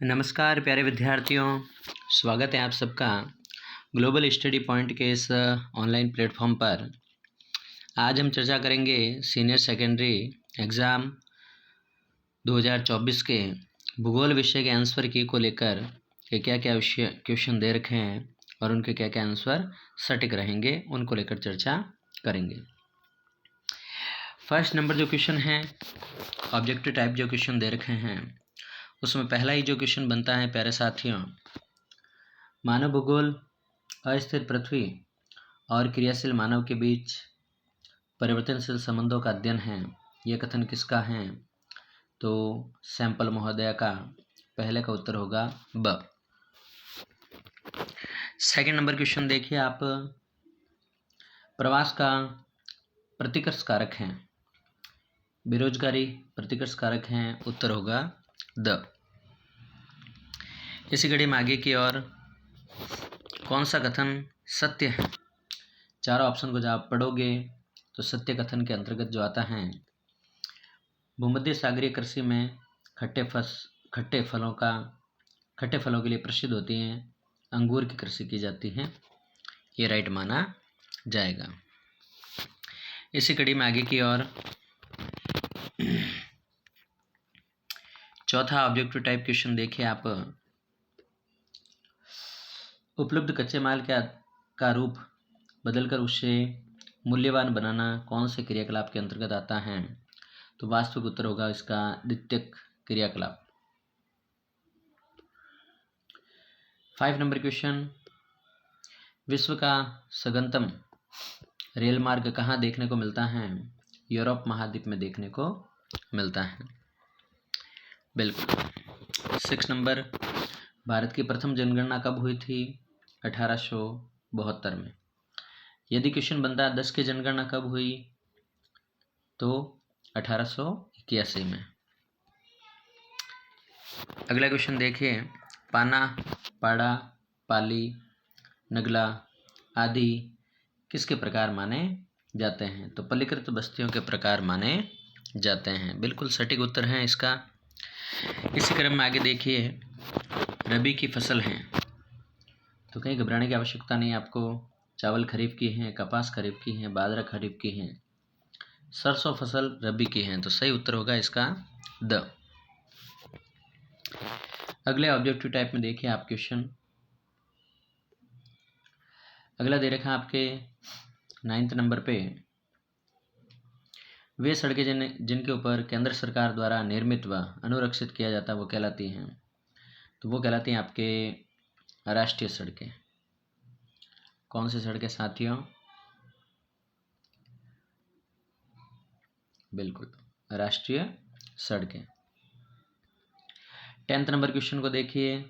नमस्कार प्यारे विद्यार्थियों, स्वागत है आप सबका ग्लोबल स्टडी पॉइंट के इस ऑनलाइन प्लेटफॉर्म पर। आज हम चर्चा करेंगे सीनियर सेकेंडरी एग्ज़ाम 2024 के भूगोल विषय के आंसर की को लेकर के क्या क्या विषय क्वेश्चन दे रखे हैं और उनके क्या क्या आंसर सटीक रहेंगे, उनको लेकर चर्चा करेंगे। फर्स्ट नंबर जो क्वेश्चन है, ऑब्जेक्टिव टाइप जो क्वेश्चन दे रखे हैं उसमें पहला ही जो क्वेश्चन बनता है प्यारे साथियों, मानव भूगोल अस्थिर पृथ्वी और क्रियाशील मानव के बीच परिवर्तनशील संबंधों का अध्ययन है। यह कथन किसका है? तो सैंपल महोदय का। पहले का उत्तर होगा ब। सेकंड नंबर क्वेश्चन देखिए आप, प्रवास का प्रतिकर्ष कारक है, बेरोजगारी प्रतिकर्ष कारक है, उत्तर होगा द। इसी कड़ी में आगे की ओर कौन सा कथन सत्य है? चारों ऑप्शन को जब आप पढ़ोगे तो सत्य कथन के अंतर्गत जो आता है, भूमध्य सागरीय कृषि में खट्टे फलों के लिए प्रसिद्ध होती हैं, अंगूर की कृषि की जाती है, ये राइट माना जाएगा। इसी कड़ी में आगे की ओर चौथा ऑब्जेक्टिव टाइप क्वेश्चन देखिए आप, उपलब्ध कच्चे माल का रूप बदलकर उससे मूल्यवान बनाना कौन से क्रियाकलाप के अंतर्गत आता है? तो वास्तविक उत्तर होगा इसका द्वितीयक क्रियाकलाप। 5 नंबर क्वेश्चन, विश्व का सघनतम रेल मार्ग कहाँ देखने को मिलता है? यूरोप महाद्वीप में देखने को मिलता है, बिल्कुल। 6 नंबर, भारत की प्रथम जनगणना कब हुई थी? 1872 में। यदि क्वेश्चन बनता है 10 की जनगणना कब हुई? तो 1881 में। अगला क्वेश्चन देखिए, पाना, पाड़ा, पाली, नगला आदि किसके प्रकार माने जाते हैं? तो पल्लीकृत बस्तियों के प्रकार माने जाते हैं, बिल्कुल सटीक उत्तर है इसका। इसी क्रम में आगे देखिए, रबी की फसल है, तो कहीं घबराने की आवश्यकता नहीं आपको। चावल खरीफ की हैं, कपास खरीफ की हैं, बाजरा खरीफ की हैं, सरसों फसल रबी की हैं, तो सही उत्तर होगा इसका द। अगले ऑब्जेक्टिव टाइप में देखिए आप क्वेश्चन, अगला दे रखा आपके 9th नंबर पे, वे सड़कें जिनके ऊपर केंद्र सरकार द्वारा निर्मित व अनुरक्षित किया जाता है वो कहलाती हैं? तो वो कहलाती हैं आपके राष्ट्रीय सड़कें। कौन सी सड़कें साथियों? बिल्कुल राष्ट्रीय सड़कें। 10th नंबर क्वेश्चन को देखिए,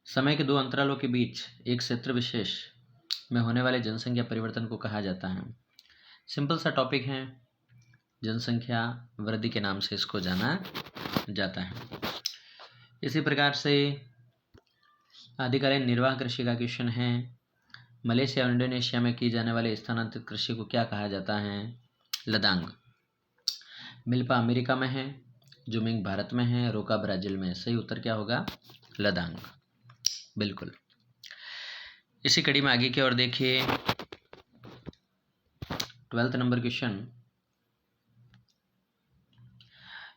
समय के दो अंतरालों के बीच एक क्षेत्र विशेष में होने वाले जनसंख्या परिवर्तन को कहा जाता है? सिंपल सा टॉपिक है, जनसंख्या वृद्धि के नाम से इसको जाना जाता है। इसी प्रकार से आदिकालीन निर्वाह कृषि का क्वेश्चन है, मलेशिया और इंडोनेशिया में की जाने वाली स्थानांतरित कृषि को क्या कहा जाता है? लदांग। मिल्पा अमेरिका में है, जुमिंग भारत में है, रोका ब्राजील में। सही उत्तर क्या होगा? लदांग, बिल्कुल। इसी कड़ी में आगे की ओर देखिए, 12th नंबर क्वेश्चन,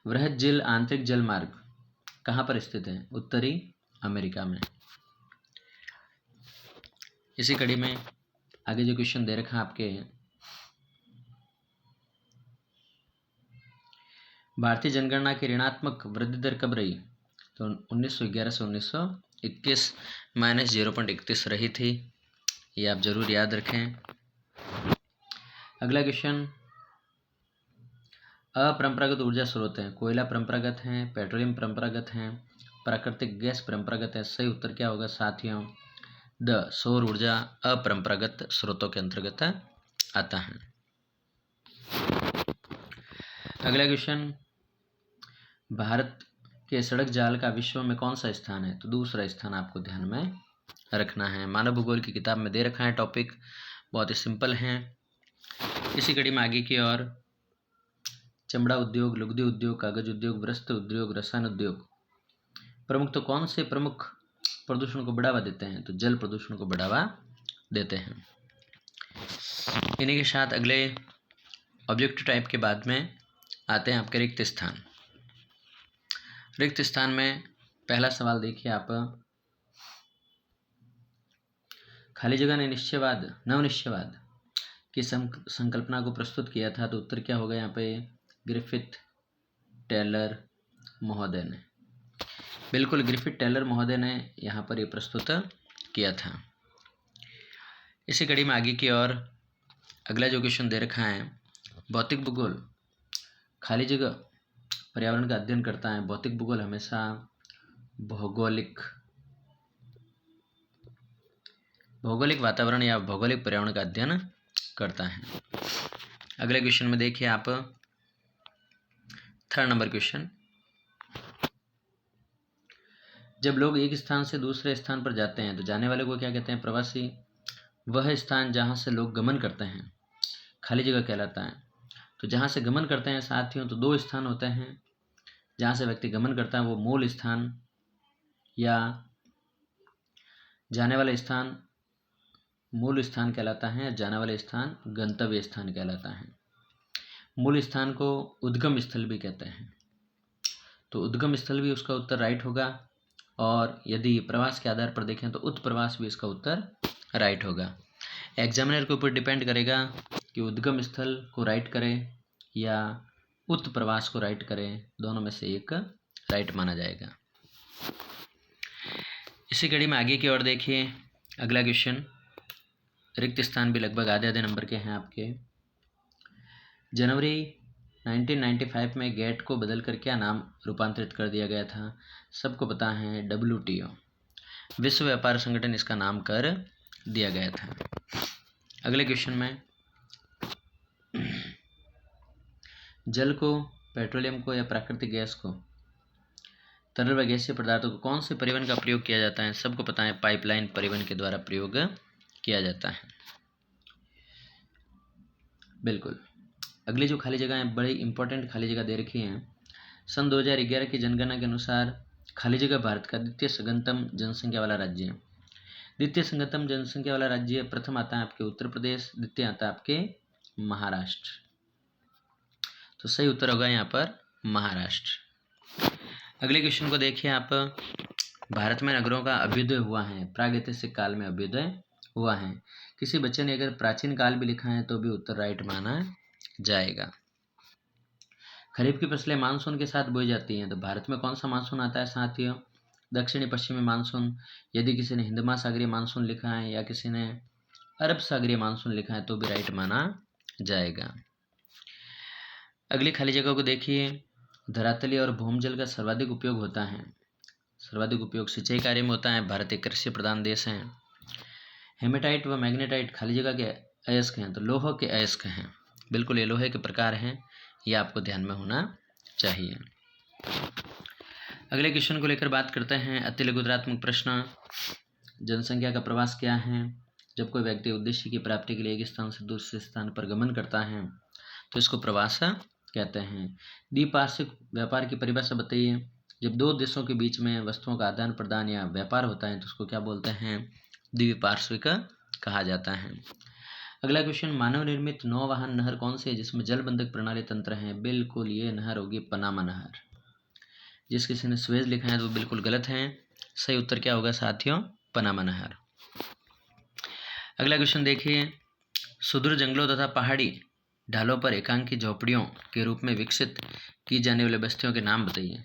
वृहद झील आंतरिक जल मार्ग कहाँ पर स्थित है? उत्तरी अमेरिका में। इसी कड़ी में आगे जो क्वेश्चन दे रखा है आपके, भारतीय जनगणना की ऋणात्मक वृद्धि दर कब रही? तो 1911 से 1921 -0.31 रही थी, ये आप जरूर याद रखें। अगला क्वेश्चन, अपरंपरागत ऊर्जा स्रोत हैं, कोयला परंपरागत हैं, पेट्रोलियम परंपरागत हैं, प्राकृतिक गैस परंपरागत है। सही उत्तर क्या होगा साथियों? द। सौर ऊर्जा अपरंपरागत स्रोतों के अंतर्गत आता है। अगला क्वेश्चन, भारत के सड़क जाल का विश्व में कौन सा स्थान है? तो दूसरा स्थान आपको ध्यान में रखना है। मानव भूगोल की किताब में दे रखा है टॉपिक, बहुत ही सिंपल है। इसी कड़ी में आगे की ओर चमड़ा उद्योग, लुगदी उद्योग, कागज उद्योग, वस्त्र उद्योग, रसायन उद्योग। प्रमुख तो कौन से प्रमुख प्रदूषण को बढ़ावा देते हैं? तो जल प्रदूषण को बढ़ावा देते हैं। इन्हीं के साथ अगले ऑब्जेक्टिव टाइप के बाद में आते हैं आपके रिक्त स्थान। रिक्त स्थान में पहला सवाल देखिए आप, खाली जगह ने निश्चयवाद नवनिश्चयवाद की संकल्पना को प्रस्तुत किया था। तो उत्तर क्या होगा यहाँ पे? ग्रिफिथ टेलर महोदय ने। बिल्कुल, ग्रिफिथ टेलर महोदय ने यहाँ पर ये प्रस्तुत किया था। इसी कड़ी में आगे की ओर अगला जो क्वेश्चन दे रखा है, भौतिक भूगोल खाली जगह पर्यावरण का अध्ययन करता है। भौतिक भूगोल हमेशा भौगोलिक वातावरण या भौगोलिक पर्यावरण का अध्ययन करता है। अगले क्वेश्चन में देखिए आप, 3rd नंबर क्वेश्चन, जब लोग एक स्थान से दूसरे स्थान पर जाते हैं तो जाने वाले को क्या कहते हैं? प्रवासी। वह स्थान जहाँ से लोग गमन करते हैं खाली जगह कहलाता है। तो जहाँ से गमन करते हैं साथियों, तो 2 स्थान होते हैं। जहाँ से व्यक्ति गमन करता है वो मूल स्थान या जाने वाला स्थान मूल स्थान कहलाता है, जाने वाले स्थान गंतव्य स्थान कहलाता है। मूल स्थान को उद्गम स्थल भी कहते हैं। तो उद्गम स्थल भी उसका उत्तर राइट होगा। और यदि प्रवास के आधार पर देखें तो उत्प्रवास भी इसका उत्तर राइट होगा। एग्जामिनर के ऊपर डिपेंड करेगा कि उद्गम स्थल को राइट करें या उत्प्रवास को राइट करें, दोनों में से एक राइट माना जाएगा। इसी कड़ी में आगे की ओर देखिए अगला क्वेश्चन, रिक्त स्थान भी लगभग आधे नंबर के हैं आपके। जनवरी 1995 में गेट को बदलकर क्या नाम रूपांतरित कर दिया गया था? सबको पता है, WTO, विश्व व्यापार संगठन इसका नाम कर दिया गया था। अगले क्वेश्चन में, जल को, पेट्रोलियम को या प्राकृतिक गैस को, तरल व गैसीय पदार्थों को कौन से परिवहन का प्रयोग किया जाता है? सबको पता है, पाइपलाइन परिवहन के द्वारा प्रयोग किया जाता है। बिल्कुल। अगली जो खाली जगह है, बड़ी इंपॉर्टेंट खाली जगह दे रखी है। सन 2011 की जनगणना के अनुसार खाली जगह भारत का द्वितीय सघनतम जनसंख्या वाला राज्य है। द्वितीय सघनतम जनसंख्या वाला राज्य, प्रथम आता है आपके उत्तर प्रदेश, द्वितीय आता है आपके महाराष्ट्र। तो सही उत्तर होगा यहाँ पर महाराष्ट्र। अगले क्वेश्चन को देखिए आप, भारत में नगरों का अभ्युदय हुआ है, प्रागैतिहासिक काल में अभ्युदय हुआ है। किसी बच्चे ने अगर प्राचीन काल भी लिखा है तो भी उत्तर राइट माना जाएगा। खरीफ की फसलें मानसून के साथ बोई जाती हैं। तो भारत में कौन सा मानसून आता है साथियों? दक्षिणी पश्चिमी मानसून। यदि किसी ने हिंद महासागरीय मानसून लिखा है या किसी ने अरब सागरीय मानसून लिखा है तो भी राइट माना जाएगा। अगली खाली जगह को देखिए, धरातलीय और भूमजल का सर्वाधिक उपयोग होता है। सर्वाधिक उपयोग सिंचाई कार्य में होता है। भारत एक कृषि प्रधान देश है। हेमेटाइट व मैग्नेटाइट खाली जगह के अयस्क हैं। तो लोह के अयस्क हैं। बिल्कुल, ये लोहे के प्रकार हैं, ये आपको ध्यान में होना चाहिए। अगले क्वेश्चन को लेकर बात करते हैं, अति लघुतरात्मक प्रश्न, जनसंख्या का प्रवास क्या है? जब कोई व्यक्ति उद्देश्य की प्राप्ति के लिए एक स्थान से दूसरे स्थान पर गमन करता है तो इसको प्रवास कहते हैं। द्विपार्श्विक व्यापार की परिभाषा बताइए। जब 2 देशों के बीच में वस्तुओं का आदान प्रदान या व्यापार होता है तो उसको क्या बोलते हैं? द्विपार्श्विक कहा जाता है। अगला क्वेश्चन, मानव निर्मित नौवहन नहर कौन सी है जिसमें जलबंधक प्रणाली तंत्र है? बिल्कुल, ये नहर होगी पनामा नहर। जिस किसी ने स्वेज लिखा है तो बिल्कुल गलत है। सही उत्तर क्या होगा साथियों? पनामा नहर। अगला क्वेश्चन देखिए, सुदूर जंगलों तथा पहाड़ी ढालों पर एकांकी झोपड़ियों के रूप में विकसित की जाने वाली बस्तियों के नाम बताइए।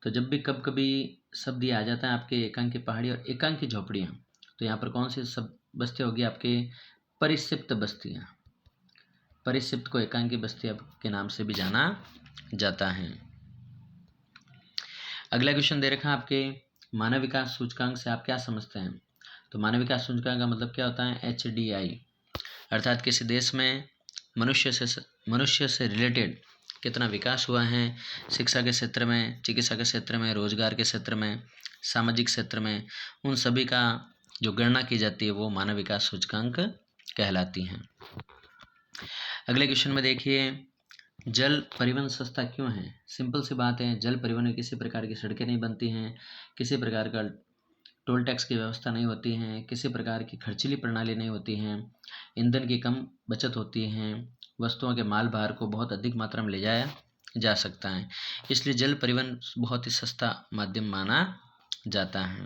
तो जब भी कभी शब्द ये आ जाता है आपके एकांकी पहाड़ी और एकांकी झोपड़ियाँ, तो यहाँ पर कौन सी सब बस्तियाँ होगी? आपके परिक्षिप्त बस्तियाँ। परिक्षिप्त को एकांकी बस्तियाँ के नाम से भी जाना जाता है। अगला क्वेश्चन दे रखा है आपके, मानव विकास सूचकांक से आप क्या समझते हैं? तो मानव विकास सूचकांक का मतलब क्या होता है? HDI, अर्थात किसी देश में मनुष्य से रिलेटेड कितना विकास हुआ है, शिक्षा के क्षेत्र में, चिकित्सा के क्षेत्र में, रोजगार के क्षेत्र में, सामाजिक क्षेत्र में, उन सभी का जो गणना की जाती है वो मानव विकास सूचकांक कहलाती हैं। अगले क्वेश्चन में देखिए, जल परिवहन सस्ता क्यों है? सिंपल सी बात है, जल परिवहन में किसी प्रकार की सड़कें नहीं बनती हैं, किसी प्रकार का टोल टैक्स की व्यवस्था नहीं होती है, किसी प्रकार की खर्चीली प्रणाली नहीं होती हैं, ईंधन की कम बचत होती है, वस्तुओं के माल भार को बहुत अधिक मात्रा में ले जाया जा सकता है, इसलिए जल परिवहन बहुत ही सस्ता माध्यम माना जाता है।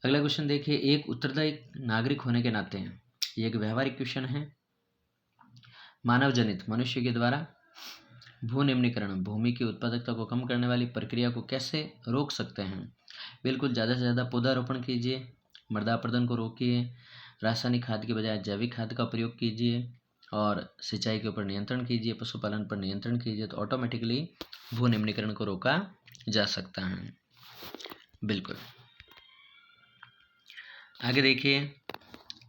अगला क्वेश्चन देखिए, एक उत्तरदायी नागरिक होने के नाते, ये एक व्यवहारिक क्वेश्चन है, मानव जनित मनुष्य के द्वारा भू निम्नीकरण भूमि की उत्पादकता को कम करने वाली प्रक्रिया को कैसे रोक सकते हैं? बिल्कुल, ज़्यादा से ज़्यादा पौधारोपण कीजिए, मृदा अपरदन को रोकिए, रासायनिक खाद के बजाय जैविक खाद का प्रयोग कीजिए और सिंचाई के ऊपर नियंत्रण कीजिए, पशुपालन पर नियंत्रण कीजिए, तो ऑटोमेटिकली भू निम्नीकरण को रोका जा सकता है। बिल्कुल। आगे देखिए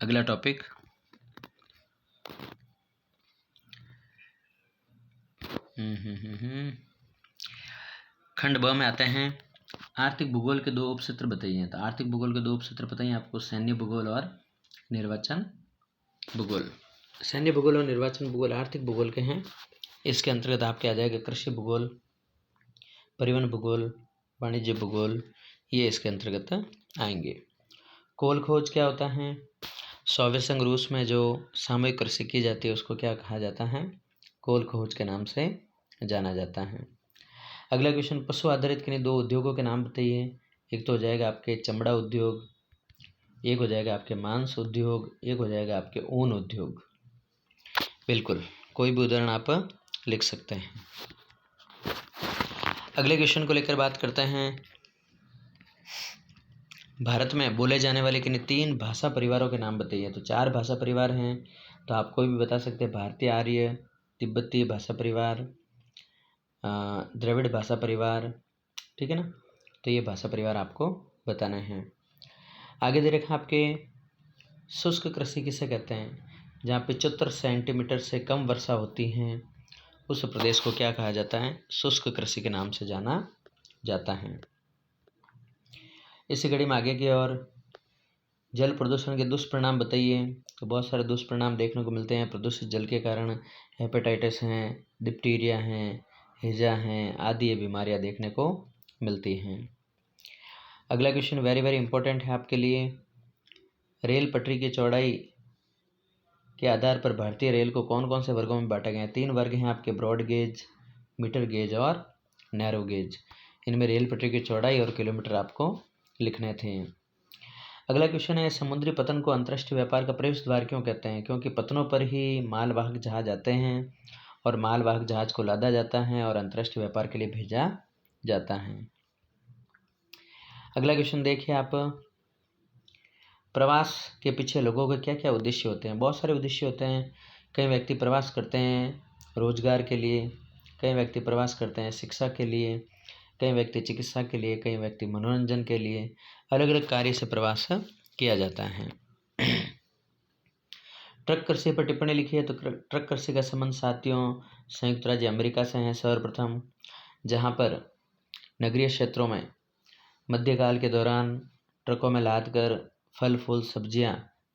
अगला टॉपिक, खंड ब में आते हैं, आर्थिक भूगोल के 2 उपक्षेत्र बताइए। तो आर्थिक भूगोल के 2 उपक्षेत्र बताइए आपको, सैन्य भूगोल और निर्वाचन भूगोल। सैन्य भूगोल और निर्वाचन भूगोल आर्थिक भूगोल के हैं। इसके अंतर्गत आपके आ जाएगा कृषि भूगोल, परिवहन भूगोल, वाणिज्य भूगोल, ये इसके अंतर्गत आएंगे। कोल खोज क्या होता है? सोवियत संघ रूस में जो सामूहिक कृषि की जाती है उसको क्या कहा जाता है? कोल खोज के नाम से जाना जाता है। अगला क्वेश्चन, पशु आधारित किन्हीं 2 उद्योगों के नाम बताइए। एक तो हो जाएगा आपके चमड़ा उद्योग, एक हो जाएगा आपके मांस उद्योग, एक हो जाएगा आपके ऊन उद्योग। बिल्कुल, कोई भी उदाहरण आप लिख सकते हैं। अगले क्वेश्चन को लेकर बात करते हैं, भारत में बोले जाने वाले किन्हीं 3 भाषा परिवारों के नाम बताइए। तो 4 भाषा परिवार हैं, तो आप कोई भी बता सकते हैं, भारतीय आर्य, तिब्बती भाषा परिवार, द्रविड़ भाषा परिवार, ठीक है ना। तो ये भाषा परिवार आपको बताना है। आगे दे रखा आपके, शुष्क कृषि किसे कहते हैं? जहाँ 75 सेंटीमीटर से कम वर्षा होती है उस प्रदेश को क्या कहा जाता है? शुष्क कृषि के नाम से जाना जाता है। इसी कड़ी में आगे की ओर, जल प्रदूषण के दुष्परिणाम बताइए। तो बहुत सारे दुष्परिणाम देखने को मिलते हैं प्रदूषित जल के कारण, हेपेटाइटिस हैं, डिप्टीरिया हैं, हैजा हैं, आदि ये बीमारियां देखने को मिलती हैं। अगला क्वेश्चन वेरी वेरी इंपॉर्टेंट है आपके लिए, रेल पटरी की चौड़ाई के आधार पर भारतीय रेल को कौन कौन से वर्गों में बांटा गया है? 3 वर्ग हैं आपके, ब्रॉड गेज, मीटर गेज और नैरो गेज। इनमें रेल पटरी की चौड़ाई और किलोमीटर आपको लिखने थे। अगला क्वेश्चन है, समुद्री पतन को अंतर्राष्ट्रीय व्यापार का प्रवेश द्वार क्यों कहते हैं? क्योंकि पतनों पर ही मालवाहक जहाज आते हैं और मालवाहक जहाज को लादा जाता है और अंतर्राष्ट्रीय व्यापार के लिए भेजा जाता है। अगला क्वेश्चन देखिए आप, प्रवास के पीछे लोगों के क्या क्या उद्देश्य होते हैं? बहुत सारे उद्देश्य होते हैं। कई व्यक्ति प्रवास करते हैं रोजगार के लिए, कई व्यक्ति प्रवास करते हैं शिक्षा के लिए, कई व्यक्ति चिकित्सा के लिए, कई व्यक्ति मनोरंजन के लिए, अलग अलग कार्य से प्रवास किया जाता है। ट्रक कृषि पर टिप्पणी लिखी है। तो ट्रक कृषि का संबंध साथियों संयुक्त राज्य अमेरिका से है सर्वप्रथम, जहाँ पर नगरीय क्षेत्रों में मध्यकाल के दौरान ट्रकों में लाद कर फल फूल सब्जियां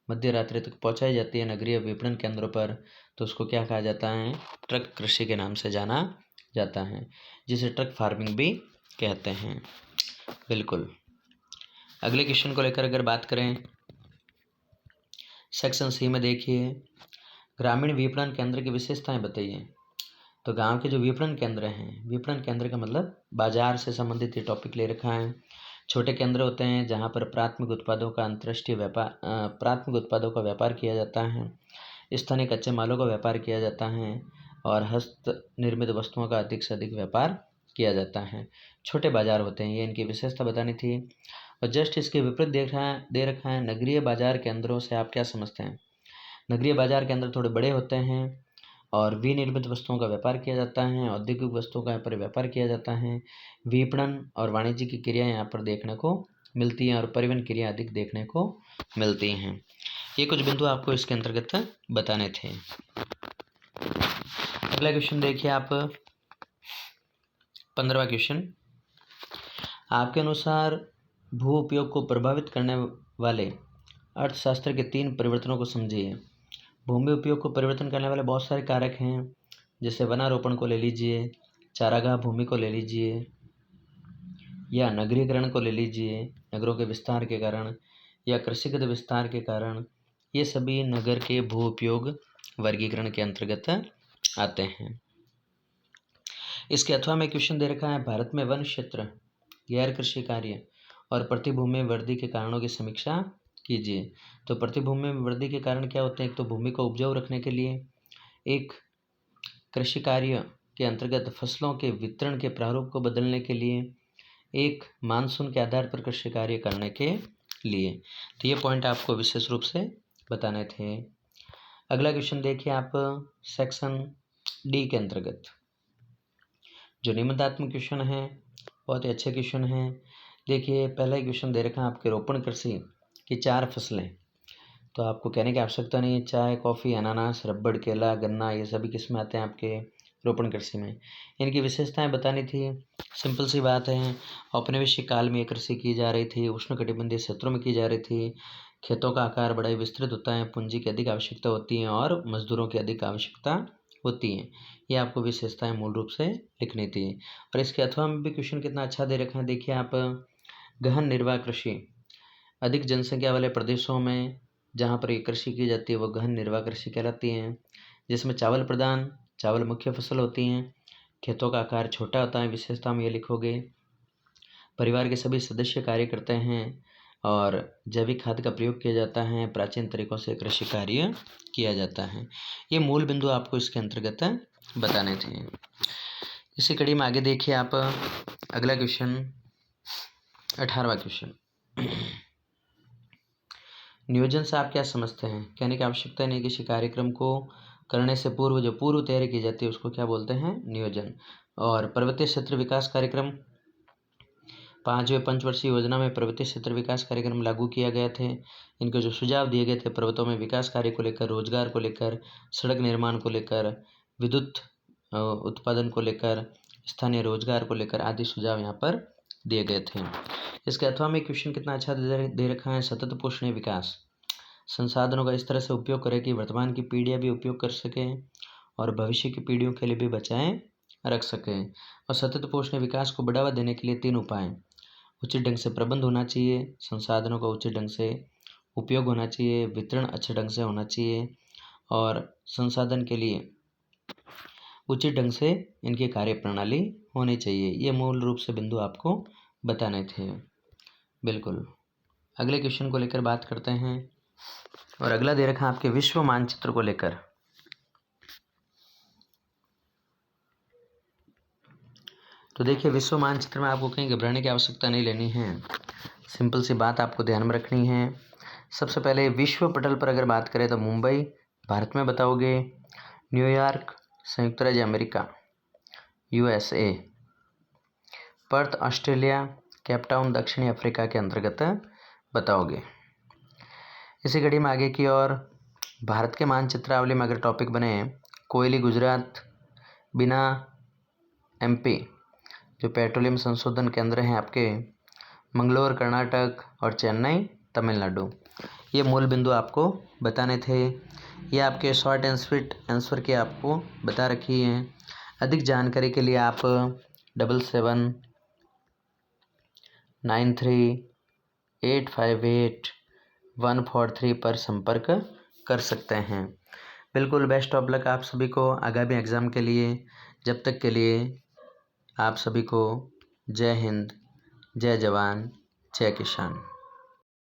मध्य रात्रि तक पहुंचाई जाती है नगरीय विपणन केंद्रों पर, तो उसको क्या कहा जाता है? ट्रक कृषि के नाम से जाना जाता है, जिसे ट्रक फार्मिंग भी कहते हैं। बिल्कुल। अगले क्वेश्चन को लेकर अगर बात करें, सेक्शन सी में देखिए, ग्रामीण विपणन केंद्र की विशेषताएं बताइए। तो गांव के जो विपणन केंद्र हैं, विपणन केंद्र का मतलब बाजार से संबंधित ये टॉपिक ले रखा है। छोटे केंद्र होते हैं जहां पर प्राथमिक उत्पादों का व्यापार किया जाता है, स्थानीय कच्चे मालों का व्यापार किया जाता है और हस्त निर्मित वस्तुओं का अधिक से अधिक व्यापार किया जाता है। छोटे बाजार होते हैं, ये इनकी विशेषता बतानी थी। और जस्ट इसके विपरीत दे रखा है नगरीय बाजार केंद्रों से आप क्या समझते हैं? नगरीय बाजार केंद्र थोड़े बड़े होते हैं और विनिर्मित वस्तुओं का व्यापार किया जाता है, औद्योगिक वस्तुओं का यहाँ पर व्यापार किया जाता है, विपणन और वाणिज्य की क्रिया यहाँ पर देखने को मिलती हैं और परिवहन क्रिया अधिक देखने को मिलती हैं। ये कुछ बिंदु आपको इसके अंतर्गत बताने थे। अगला क्वेश्चन देखिए आप, 15वां क्वेश्चन, आपके अनुसार भू उपयोग को प्रभावित करने वाले अर्थशास्त्र के 3 परिवर्तनों को समझिए। भूमि उपयोग को परिवर्तन करने वाले बहुत सारे कारक हैं, जैसे वनारोपण को ले लीजिए, चारागाह भूमि को ले लीजिए, या नगरीकरण को ले लीजिए, नगरों के विस्तार के कारण, या कृषिगत विस्तार के कारण, ये सभी नगर के भू उपयोग वर्गीकरण के अंतर्गत आते हैं। इसके अथवा में क्वेश्चन दे रखा है, भारत में वन क्षेत्र, गैर कृषि कार्य और प्रतिभूमि वृद्धि के कारणों की समीक्षा कीजिए। तो प्रतिभूमि में वृद्धि के कारण क्या होते हैं? एक तो भूमि को उपजाऊ रखने के लिए, एक कृषि कार्य के अंतर्गत फसलों के वितरण के प्रारूप को बदलने के लिए, एक मानसून के आधार पर कृषि कार्य करने के लिए। तो ये पॉइंट आपको विशेष रूप से बताने थे। अगला क्वेश्चन देखिए आप सेक्शन डी के अंतर्गत जो निबंधात्मक क्वेश्चन है, बहुत ही अच्छे क्वेश्चन हैं। देखिए पहला ही क्वेश्चन दे रखा है आपके रोपण कृषि की 4 फसलें। तो आपको कहने की आवश्यकता नहीं है, चाय, कॉफ़ी, अनानास, रबड़, केला, गन्ना, ये सभी किस्में आते हैं आपके रोपण कृषि में। इनकी विशेषताएं बतानी थी। सिंपल सी बात है, औपनिवेशिक काल में ये कृषि की जा रही थी, उष्णकटिबंधीय क्षेत्रों में की जा रही थी, खेतों का आकार बड़ा ही विस्तृत होता है, पूंजी की अधिक आवश्यकता होती है और मजदूरों की अधिक आवश्यकता होती है। ये आपको विशेषताएं मूल रूप से लिखनी थी। और इसके अथवा में भी क्वेश्चन कितना अच्छा दे रखा है, देखिए आप, गहन निर्वाह कृषि, अधिक जनसंख्या वाले प्रदेशों में जहाँ पर ये कृषि की जाती है वो गहन निर्वाह कृषि कहलाती है, जिसमें चावल मुख्य फसल होती हैं, खेतों का आकार छोटा होता है, विशेषता में ये लिखोगे, परिवार के सभी सदस्य कार्य करते हैं और जैविक खाद का प्रयोग किया जाता है, प्राचीन तरीकों से कृषि कार्य किया जाता है। ये मूल बिंदु आपको इसके अंतर्गत बताने थे। इसी कड़ी में आगे देखिए आप अगला क्वेश्चन 18वां क्वेश्चन। नियोजन से आप क्या समझते हैं? कहने की आवश्यकता नहीं, किसी कार्यक्रम को करने से पूर्व जो पूर्व तैयारी की जाती है उसको क्या बोलते हैं? नियोजन। और पर्वतीय क्षेत्र विकास कार्यक्रम, 5वें पंचवर्षीय योजना में पर्वतीय क्षेत्र विकास कार्यक्रम लागू किया गए थे। इनके जो सुझाव दिए गए थे पर्वतों में विकास कार्य को लेकर, रोजगार को लेकर, सड़क निर्माण को लेकर, विद्युत उत्पादन को लेकर, स्थानीय रोजगार को लेकर आदि सुझाव यहाँ पर दिए गए थे। इसके अथवा में क्वेश्चन कितना अच्छा दे रखा है, सतत पोषणीय विकास, संसाधनों का इस तरह से उपयोग करें कि वर्तमान की पीढ़ियाँ भी उपयोग कर सकें और भविष्य की पीढ़ियों के लिए भी बचाएं रख सकें। और सतत पोषणीय विकास को बढ़ावा देने के लिए 3 उपाय: उचित ढंग से प्रबंध होना चाहिए, संसाधनों का उचित ढंग से उपयोग होना चाहिए, वितरण अच्छे ढंग से होना चाहिए और संसाधन के लिए उचित ढंग से इनकी कार्य प्रणाली होनी चाहिए। ये मूल रूप से बिंदु आपको बताने थे। बिल्कुल, अगले क्वेश्चन को लेकर बात करते हैं। और अगला दे रखा है आपके विश्व मानचित्र को लेकर। तो देखिए विश्व मानचित्र में आपको कहीं घबराने की आवश्यकता नहीं लेनी है, सिंपल सी बात आपको ध्यान में रखनी है। सबसे पहले विश्व पटल पर अगर बात करें तो मुंबई भारत में बताओगे, न्यूयॉर्क संयुक्त राज्य America USA, Perth Australia, Cape Town दक्षिणी अफ्रीका के अंतर्गत बताओगे। इसी कड़ी में आगे की ओर भारत के मानचित्रावली में अगर टॉपिक बने कोयली गुजरात, बिना MP जो पेट्रोलियम संशोधन केंद्र हैं आपके, मंगलोर कर्नाटक और चेन्नई तमिलनाडु, ये मूल बिंदु आपको बताने थे। ये आपके शॉर्ट एंड स्वीट आंसर के आपको बता रखी हैं। अधिक जानकारी के लिए आप 7793858143 पर संपर्क कर सकते हैं। बिल्कुल बेस्ट ऑफ लक आप सभी को आगामी एग्ज़ाम के लिए। जब तक के लिए आप सभी को जय हिंद, जय जवान, जय किसान।